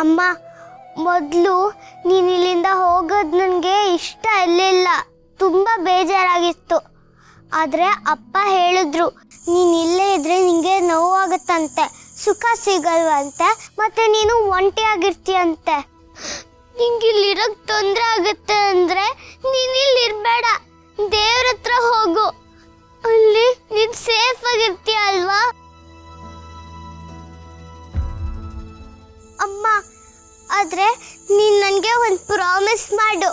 ಅಮ್ಮ, ಮೊದಲು ನೀನು ಇಲ್ಲಿಂದ ಹೋಗೋದು ನನಗೆ ಇಷ್ಟ ಇರಲಿಲ್ಲ, ತುಂಬ ಬೇಜಾರಾಗಿತ್ತು. ಆದರೆ ಅಪ್ಪ ಹೇಳಿದ್ರು, ನೀನು ಇಲ್ಲೇ ಇದ್ದರೆ ನಿನಗೆ ನೋವಾಗುತ್ತಂತೆ, ಸುಖ ಸಿಗಲ್ವಂತೆ, ಮತ್ತು ನೀನು ಒಂಟಿಯಾಗಿರ್ತೀಯಂತೆ. ನಿಂಗೆ ಇಲ್ಲಿರೋಕ್ಕೆ ತೊಂದರೆ ಆಗುತ್ತೆ ಅಂದರೆ ನೀನು ಇಲ್ಲಿರಬೇಡ, ದೇವ್ರ ಹತ್ರ ಹೋಗು, ಅಲ್ಲಿ ನೀನು ಸೇಫ್ ಆಗಿರ್ತೀಯ ಅಲ್ವಾ? ಅಮ್ಮ, ಆದರೆ ನೀನು ನನಗೆ ಒಂದು ಪ್ರಾಮಿಸ್ ಮಾಡು.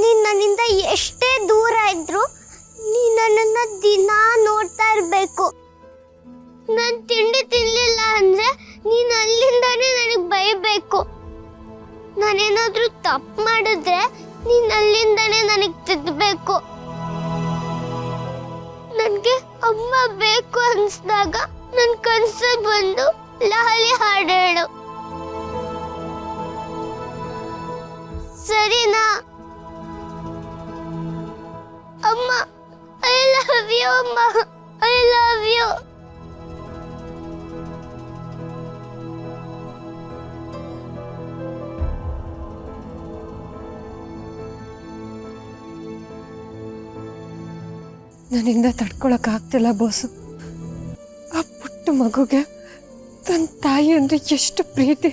ನೀನು ನನ್ನಿಂದ ಎಷ್ಟೇ ದೂರ ಇದ್ದರೂ ನೀನು ನನ್ನನ್ನು ದಿನ ನೋಡ್ತಾ ಇರಬೇಕು. ನಾನು ತಿಂಡಿ ತಿನ್ನಲಿಲ್ಲ ಅಂದರೆ ನೀನು ಅಲ್ಲಿಂದಾನೇ ನನಗೆ ಬೈಬೇಕು. ನಾನೇನಾದರೂ ತಪ್ಪು ಮಾಡಿದ್ರೆ ನೀನು ಅಲ್ಲಿಂದಾನೇ ನನಗೆ ತಿದ್ದಬೇಕು. ನನಗೆ ಅಮ್ಮ ಬೇಕು ಅನಿಸಿದಾಗ ನನ್ನ ಕನಸಲ್ಲಿ ಬಂದು ಲಾಲಿ ಹಾಡು ಹೇಳು, ಸರಿನಾ? ಅಮ್ಮ, ಐ ಲವ್ ಯು ಅಮ್ಮ, ಐ ಲವ್ ಯು. ನನ್ನಿಂದ ತಡ್ಕೊಳಕ್ಕಾಗ್ತಿಲ್ಲ ಬೋಸು. ಆ ಪುಟ್ಟ ಮಗುಗೆ ತನ್ನ ತಾಯಿ ಅಂದರೆ ಎಷ್ಟು ಪ್ರೀತಿ.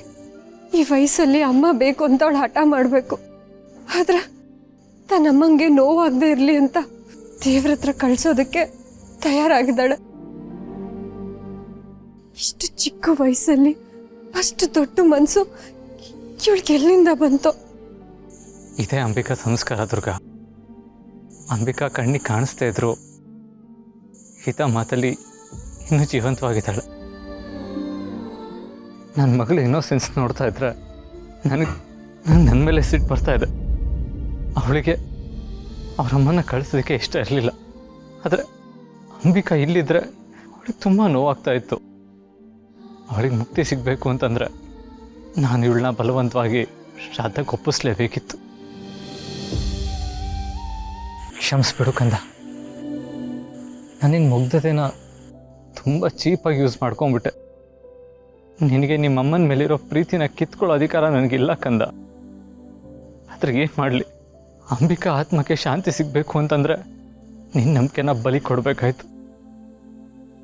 ಈ ವಯಸ್ಸಲ್ಲಿ ಅಮ್ಮ ಬೇಕು ಅಂತ ಅವಳು ಹಠ ಮಾಡಬೇಕು. ಆದ್ರೆ ತನ್ನಮ್ಮಂಗೆ ನೋವಾಗದೆ ಇರಲಿ ಅಂತ ದೇವ್ರ ಹತ್ರ ಕಳಿಸೋದಕ್ಕೆ ತಯಾರಾಗಿದ್ದಾಳೆ. ಇಷ್ಟು ಚಿಕ್ಕ ವಯಸ್ಸಲ್ಲಿ ಅಷ್ಟು ದೊಡ್ಡ ಮನಸ್ಸು ಇವಳಿಗೆ ಎಲ್ಲಿಂದ ಬಂತು? ಇದೇ ಅಂಬಿಕಾ ಸಂಸ್ಕಾರ ದುರ್ಗ. ಅಂಬಿಕಾ ಕಣ್ಣಿಗೆ ಕಾಣಿಸ್ತಾ ಇದ್ರು, ಹಿತ ಮಾತಲ್ಲಿ ಇನ್ನೂ ಜೀವಂತವಾಗಿದ್ದಾಳೆ. ನನ್ನ ಮಗಳು ಇನ್ನೋಸೆನ್ಸ್ ನೋಡ್ತಾ ಇದ್ರೆ ನನ್ನ ಮೇಲೆ ಸಿಟ್ಟು ಬರ್ತಾ ಇದೆ. ಅವಳಿಗೆ ಅವರಮ್ಮನ ಕಳಿಸೋದಕ್ಕೆ ಇಷ್ಟ ಇರಲಿಲ್ಲ. ಆದರೆ ಅಂಬಿಕಾ ಇಲ್ಲಿದ್ದರೆ ಅವಳಿಗೆ ತುಂಬ ನೋವಾಗ್ತಾ ಇತ್ತು. ಅವಳಿಗೆ ಮುಕ್ತಿ ಸಿಗಬೇಕು ಅಂತಂದರೆ ನಾನು ಇವಳನ್ನ ಬಲವಂತವಾಗಿ ಶ್ರಾದ್ದಕ್ಕೆ ಒಪ್ಪಿಸ್ಲೇಬೇಕಿತ್ತು. ಕ್ಷಮಿಸ್ಬಿಡು ಕಂದ, ನನಗೆ ಮುಗ್ಧತೆನ ತುಂಬ ಚೀಪಾಗಿ ಯೂಸ್ ಮಾಡ್ಕೊಂಬಿಟ್ಟೆ. ನಿನಗೆ ನಿಮ್ಮಮ್ಮನ ಮೇಲಿರೋ ಪ್ರೀತಿನ ಕಿತ್ಕೊಳ್ಳೋ ಅಧಿಕಾರ ನನಗಿಲ್ಲ ಕಂದ. ಅದ್ರ ಏನು ಮಾಡಲಿ? ಅಂಬಿಕಾ ಆತ್ಮಕ್ಕೆ ಶಾಂತಿ ಸಿಗಬೇಕು ಅಂತಂದರೆ ನಿನ್ನ ನಂಬಿಕೆನ ಬಲಿ ಕೊಡಬೇಕಾಯ್ತು.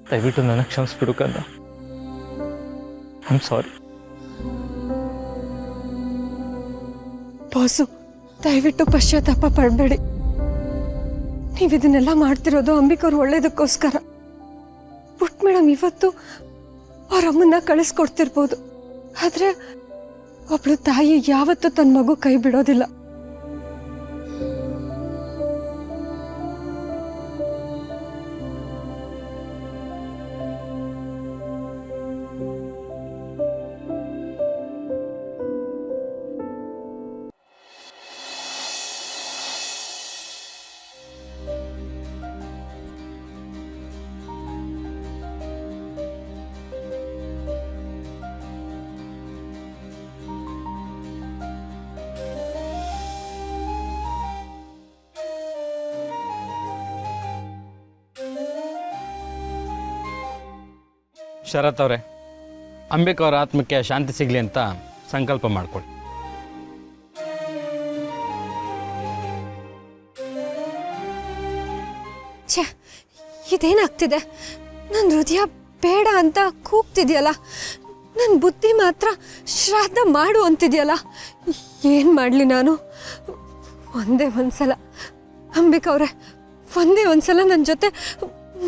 ದಯವಿಟ್ಟು ನನಗೆ ಕ್ಷಮಿಸ್ಬಿಡು ಕಂದ. I am sorry. ಬಾಸು, ದಯವಿಟ್ಟು ಪಶ್ಚಾತ್ತಾಪ ಪಡಬೇಡಿ. ನೀವು ಇದನ್ನೆಲ್ಲ ಮಾಡ್ತಿರೋದು ಅಂಬಿಕವ್ರು ಒಳ್ಳೇದಕ್ಕೋಸ್ಕರ. ಪುಟ್ ಮೇಡಮ್ ಇವತ್ತು ಅವರಮ್ಮನ್ನ ಕಳಿಸ್ಕೊಡ್ತಿರ್ಬೋದು, ಆದರೆ ಒಬ್ಳು ತಾಯಿ ಯಾವತ್ತೂ ತನ್ನ ಮಗು ಕೈ ಬಿಡೋದಿಲ್ಲ. ಶರತ್ ಅವರೇ, ಅಂಬಿಕಾ ಅವರ ಆತ್ಮಕ್ಕೆ ಶಾಂತಿ ಸಿಗಲಿ ಅಂತ ಸಂಕಲ್ಪ ಮಾಡ್ಕೊಳ್ಳಿ. ಛೇ, ಇದೇನಾಗ್ತಿದೆ? ನನ್ನ ಹೃದಯ ಬೇಡ ಅಂತ ಕೂಗ್ತಿದೆಯಲ್ಲ, ನನ್ನ ಬುದ್ಧಿ ಮಾತ್ರ ಶ್ರಾದ್ದ ಮಾಡು ಅಂತಿದೆಯಲ್ಲ. ಏನು ಮಾಡಲಿ ನಾನು? ಒಂದೇ ಒಂದ್ಸಲ ಅಂಬಿಕಾ ಅವರೇ, ಒಂದೇ ಒಂದ್ಸಲ ನನ್ನ ಜೊತೆ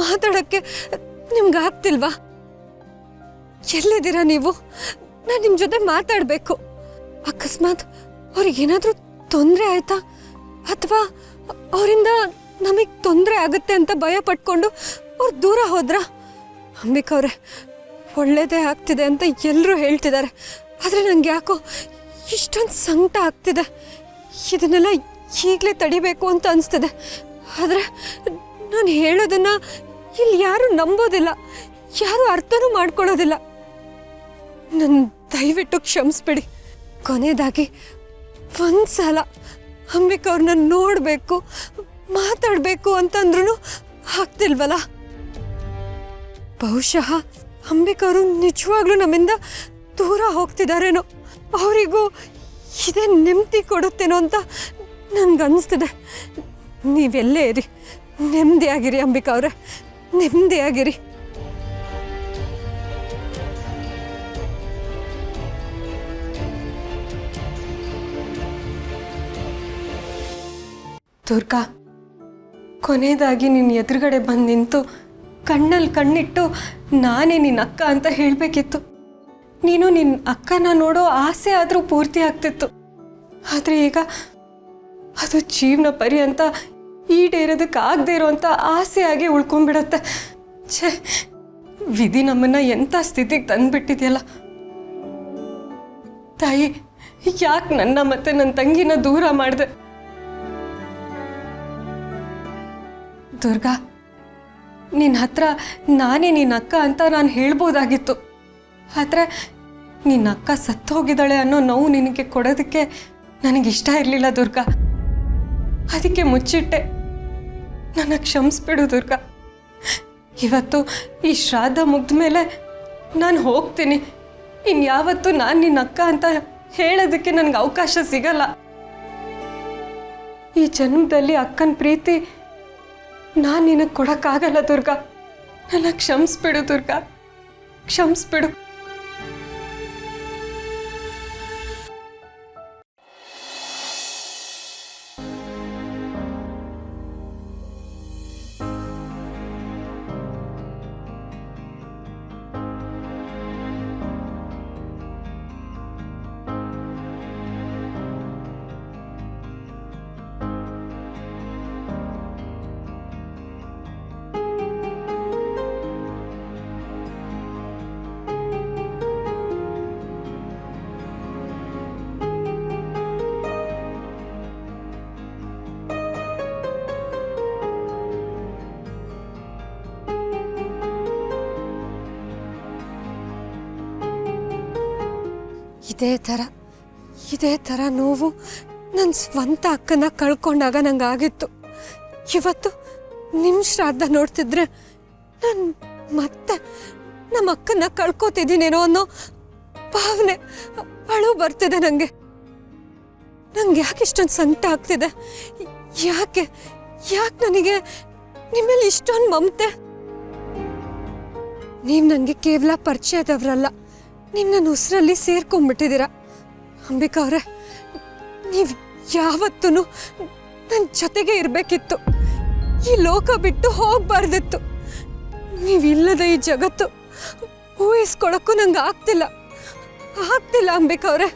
ಮಾತಾಡೋಕ್ಕೆ ನಿಮ್ಗೆ ಆಗ್ತಿಲ್ವಾ? ಎಲ್ಲಿದ್ದೀರಾ ನೀವು? ನಾನು ನಿಮ್ಮ ಜೊತೆ ಮಾತಾಡಬೇಕು. ಅಕಸ್ಮಾತ್ ಅವ್ರಿಗೇನಾದರೂ ತೊಂದರೆ ಆಯ್ತಾ, ಅಥವಾ ಅವರಿಂದ ನಮಗೆ ತೊಂದರೆ ಆಗುತ್ತೆ ಅಂತ ಭಯ ಪಟ್ಕೊಂಡು ಅವ್ರು ದೂರ ಹೋದ್ರಾ? ಅಂಬಿಕಾ ಅವರೇ, ಒಳ್ಳೇದೇ ಆಗ್ತಿದೆ ಅಂತ ಎಲ್ಲರೂ ಹೇಳ್ತಿದ್ದಾರೆ, ಆದರೆ ನನಗೆ ಯಾಕೋ ಇಷ್ಟೊಂದು ಸಂಕಟ ಆಗ್ತಿದೆ. ಇದನ್ನೆಲ್ಲ ಈಗಲೇ ತಡಿಬೇಕು ಅಂತ ಅನಿಸ್ತಿದೆ. ಆದರೆ ನಾನು ಹೇಳೋದನ್ನು ಇಲ್ಲಿ ಯಾರೂ ನಂಬೋದಿಲ್ಲ, ಯಾರೂ ಅರ್ಥನೂ ಮಾಡ್ಕೊಳ್ಳೋದಿಲ್ಲ. ನನ್ನ ದಯವಿಟ್ಟು ಕ್ಷಮಿಸ್ಬಿಡಿ. ಕೊನೆಯದಾಗಿ ಒಂದ್ಸಲ ಅಂಬಿಕಾ ಅವ್ರನ್ನ ನೋಡಬೇಕು, ಮಾತಾಡಬೇಕು ಅಂತಂದ್ರೂ ಆಗ್ತಿಲ್ವಲ್ಲ? ಬಹುಶಃ ಅಂಬಿಕಾ ಅವರು ನಿಜವಾಗ್ಲೂ ನಮ್ಮಿಂದ ದೂರ ಹೋಗ್ತಿದ್ದಾರೇನೋ, ಅವರಿಗೂ ಇದೇ ನೆಮ್ಮದಿ ಕೊಡುತ್ತೇನೋ ಅಂತ ನನ್ಗನ್ನಿಸ್ತಿದೆ. ನೀವೆಲ್ಲೇ ಇರಿ, ನೆಮ್ಮದಿಯಾಗಿರಿ ಅಂಬಿಕಾ ಅವರೇ, ನೆಮ್ಮದಿಯಾಗಿರಿ. ದುರ್ಗಾ, ಕೊನೆಯದಾಗಿ ನಿನ್ನ ಎದುರುಗಡೆ ಬಂದು ನಿಂತು ಕಣ್ಣಲ್ಲಿ ಕಣ್ಣಿಟ್ಟು ನಾನೇ ನಿನ್ನ ಅಕ್ಕ ಅಂತ ಹೇಳಬೇಕಿತ್ತು. ನೀನು ನಿನ್ನ ಅಕ್ಕನ ನೋಡೋ ಆಸೆ ಆದರೂ ಪೂರ್ತಿ ಆಗ್ತಿತ್ತು. ಆದರೆ ಈಗ ಅದು ಜೀವನ ಪರ್ಯಂತ ಈಡೇರೋದಕ್ಕಾಗದೇ ಇರೋಂಥ ಆಸೆಯಾಗಿ ಉಳ್ಕೊಂಡ್ಬಿಡತ್ತೆ. ಛೇ, ವಿಧಿ ನಮ್ಮನ್ನು ಎಂಥ ಸ್ಥಿತಿಗೆ ತಂದುಬಿಟ್ಟಿದೆಯಲ್ಲ. ತಾಯಿ, ಯಾಕೆ ನನ್ನ ಮತ್ತೆ ನನ್ನ ತಂಗಿನ ದೂರ ಮಾಡಿದೆ? ದುರ್ಗಾ, ನಿನ್ನ ಹತ್ರ ನಾನೇ ನಿನ್ನ ಅಕ್ಕ ಅಂತ ನಾನು ಹೇಳ್ಬೋದಾಗಿತ್ತು. ಆದರೆ ನಿನ್ನ ಅಕ್ಕ ಸತ್ತು ಹೋಗಿದ್ದಾಳೆ ಅನ್ನೋ ನೋವು ನಿನಗೆ ಕೊಡೋದಕ್ಕೆ ನನಗಿಷ್ಟ ಇರಲಿಲ್ಲ ದುರ್ಗಾ. ಅದಕ್ಕೆ ಮುಚ್ಚಿಟ್ಟೆ. ನನ್ನ ಕ್ಷಮಿಸ್ಬಿಡು ದುರ್ಗಾ. ಇವತ್ತು ಈ ಶ್ರಾದ್ದ ಮುಗ್ದ ಮೇಲೆ ನಾನು ಹೋಗ್ತೀನಿ. ಇನ್ಯಾವತ್ತೂ ನಾನು ನಿನ್ನ ಅಕ್ಕ ಅಂತ ಹೇಳೋದಕ್ಕೆ ನನಗೆ ಅವಕಾಶ ಸಿಗಲ್ಲ. ಈ ಜನ್ಮದಲ್ಲಿ ಅಕ್ಕನ ಪ್ರೀತಿ ನಾನು ನಿನಗೆ ಕೊಡೋಕ್ಕಾಗಲ್ಲ ದುರ್ಗಾ. ನನ್ನ ಕ್ಷಮಿಸ್ಬಿಡು ದುರ್ಗಾ, ಕ್ಷಮಿಸ್ಬಿಡು. ಇದೇ ಥರ ನೋವು ನನ್ನ ಸ್ವಂತ ಅಕ್ಕನ ಕಳ್ಕೊಂಡಾಗ ನಂಗೆ ಆಗಿತ್ತು. ಇವತ್ತು ನಿಮ್ಮ ಶ್ರಾದ್ದ ನೋಡ್ತಿದ್ರೆ ನಾನು ಮತ್ತೆ ನಮ್ಮ ಅಕ್ಕನ ಕಳ್ಕೊತಿದ್ದೀನೇನೋ ಅನ್ನೋ ಭಾವನೆ, ಅಳು ಬರ್ತಿದೆ ನನಗೆ. ನಂಗೆ ಯಾಕೆ ಇಷ್ಟೊಂದು ಸಂಕಟ ಆಗ್ತಿದೆ? ಯಾಕೆ ನನಗೆ ನಿಮ್ಮಲ್ಲಿ ಇಷ್ಟೊಂದು ಮಮತೆ? ನೀವು ನನಗೆ ಕೇವಲ ಪರಿಚಯದವರಲ್ಲ, ನೀವು ನನ್ನ ಉಸಿರಲ್ಲಿ ಸೇರ್ಕೊಂಡ್ಬಿಟ್ಟಿದ್ದೀರ. ಅಂಬಿಕಾ ಅವರೇ, ನೀವು ಯಾವತ್ತೂ ನನ್ನ ಜೊತೆಗೆ ಇರಬೇಕಿತ್ತು. ಈ ಲೋಕ ಬಿಟ್ಟು ಹೋಗಬಾರ್ದಿತ್ತು. ನೀವಿಲ್ಲದ ಈ ಜಗತ್ತು ಊಹಿಸ್ಕೊಳಕ್ಕೂ ನಂಗೆ ಆಗ್ತಿಲ್ಲ ಅಂಬಿಕಾ ಅವರೇ.